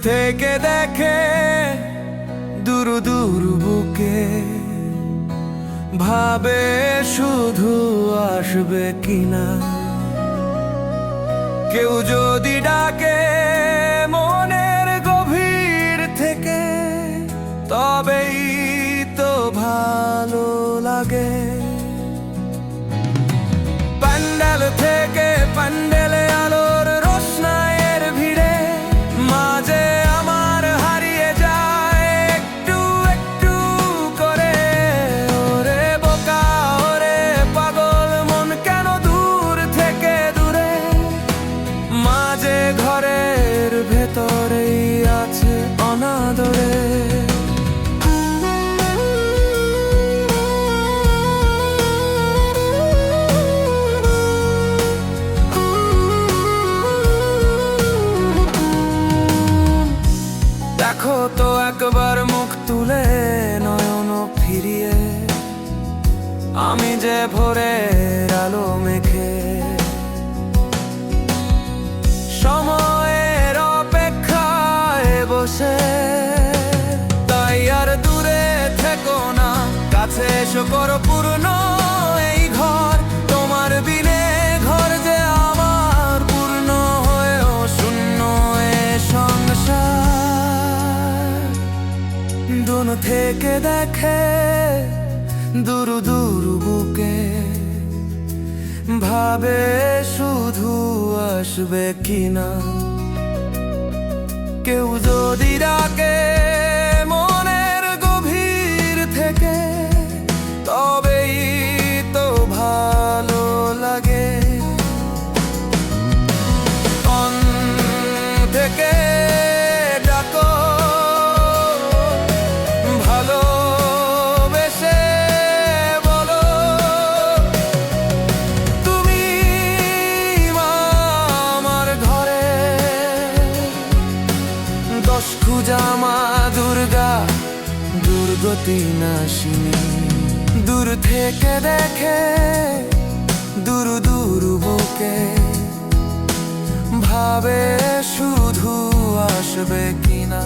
থেকে দেখে দূর দূর বুকে, ভাবে শুধু আসবে কিনা। কেউ যদি ডাকে মনের গভীর থেকে, তবেই তো ভালো লাগে। প্যান্ডেল থেকে প্যান্ডেলে আলোর রোশনাইয়ের ভিড়ে, মাঝে আমার হারিয়ে যায় একটু একটু করে। ওরে বোকা ওরে পাগল মন কেন দূর থেকে দূরে, মাঝে ঘরের ভেতরেই আছে অনাদরে। দেখো তো একবার মুখ তুলে নয়ন ফিরিয়ে, আমি যে ভোরের আলো মেখে সময়ের অপেক্ষায় বসে। তাই আর দূরে থেকো না, কাছে এসো করো পূর্ণ এই ঘর। তোমার বিনে ঘর যে আমার পূর্ণ হয়েও শূন্য এ সংসার। দূর থেকে দেখে দূর দূর বুকে, ভাবে শুধু আসবে কিনা। কেউ যদি ডাকে মনের গভীর থেকে, তবেই তো ভালো লাগে। মন থেকে ডাকো ভালোবেসে বলো, তুমি মা আমার ঘরে। দশ খুঁজা মা দুর্গা, দুর্গতি নাশিনী। দূর থেকে দেখে দূর দূর বুকে, ভাবে শুধু আসবে কিনা।